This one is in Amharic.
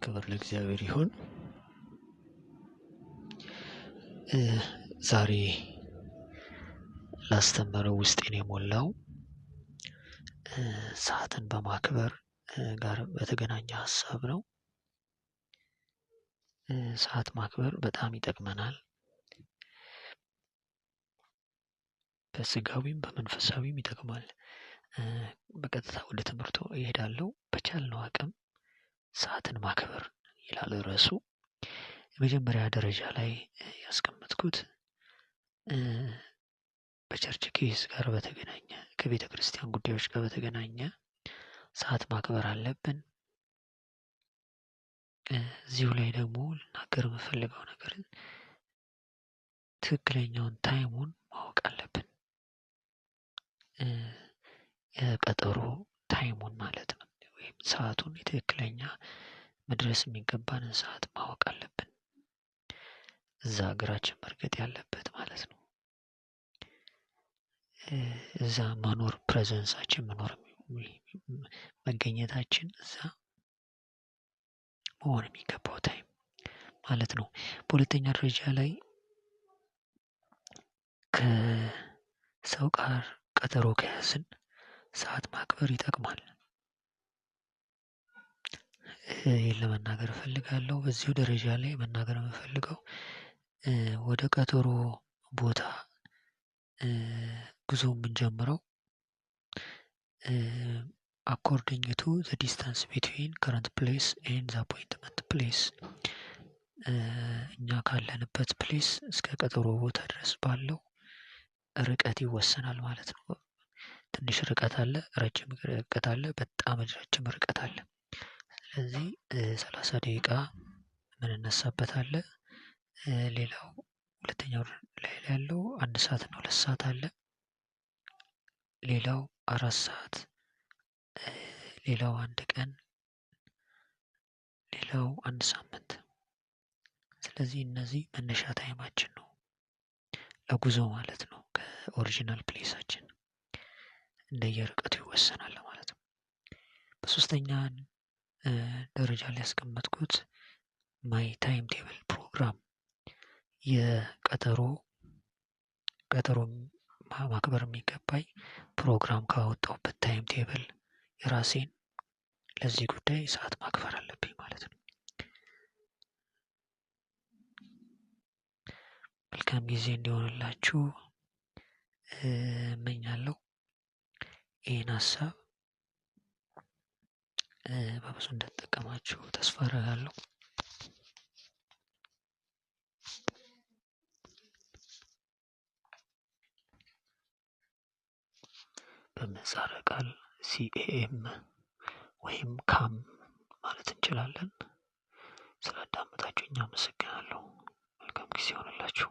ክብር ለእግዚአብሔር ይሁን። ዛሬ ላስተምረው ውስጤን የሞላው ሰዓትን በማክበር ጋር በተገናኘ ሀሳብ ነው። ሰዓት ማክበር በጣም ይጠቅመናል። በስጋዊም በመንፈሳዊም ይጠቅማል። በቀጥታ ወደ ትምህርቱ እሄዳለሁ። በቻልነው አቅም ሰዓትን ማክበር ይላል ርዕሱ። የመጀመሪያ ደረጃ ላይ ያስቀመጥኩት በቸርች ኬዝ ጋር በተገናኘ ከቤተ ክርስቲያን ጉዳዮች ጋር በተገናኘ ሰዓት ማክበር አለብን። እዚሁ ላይ ደግሞ ልናገር የምፈልገው ነገር ትክክለኛውን ታይሙን ማወቅ አለብን። የቀጠሮ ታይሙን ማለት ነው፣ ወይም ሰዓቱን የትክክለኛ መድረስ የሚገባንን ሰዓት ማወቅ አለብን። እዛ እግራችን መርገጥ ያለበት ማለት ነው። እዛ መኖር ፕሬዘንሳችን መኖር መገኘታችን እዛ መሆን የሚገባው ታይም ማለት ነው። በሁለተኛ ደረጃ ላይ ከሰው ጋር ቀጠሮ ከያዝን ሰዓት ማክበር ይጠቅማል። ይህን ለመናገር እፈልጋለሁ። በዚሁ ደረጃ ላይ መናገር የምፈልገው ወደ ቀጠሮ ቦታ ጉዞ የምንጀምረው according to the distance between current place and the appointment place እኛ ካለንበት ፕሌስ እስከ ቀጠሮ ቦታ ድረስ ባለው ርቀት ይወሰናል ማለት ነው። ትንሽ ርቀት አለ፣ ረጅም ርቀት አለ፣ በጣም ረጅም ርቀት አለ። ስለዚህ 30 ደቂቃ የምንነሳበት አለ። ሌላው ሁለተኛው ላይ ያለው 1 ሰዓት እና 2 ሰዓት አለ። ሌላው 4 ሰዓት፣ ሌላው 1 ቀን፣ ሌላው 1 ሳምንት። ስለዚህ እነዚህ መነሻ ታይማችን ነው ለጉዞ ማለት ነው። ከኦሪጂናል ፕሌሳችን እንደየርቀቱ ይወሰናል ማለት ነው። በሶስተኛ ደረጃ ላይ ያስቀመጥኩት ማይ ታይም ቴብል ፕሮግራም፣ የቀጠሮ ማክበር የሚገባኝ ፕሮግራም ካወጣሁበት ታይም ቴብል የራሴን ለዚህ ጉዳይ ሰዓት ማክበር አለብኝ ማለት ነው። መልካም ጊዜ እንዲሆንላችሁ እመኛለሁ። ይህን ሀሳብ በብዙ እንደተጠቀማችሁ ተስፋ አደርጋለሁ። በምህጻረ ቃል CAM ወይም ካም ማለት እንችላለን። ስላዳመጣችሁኝ አመሰግናለሁ። መልካም ጊዜ ይሆንላችሁ።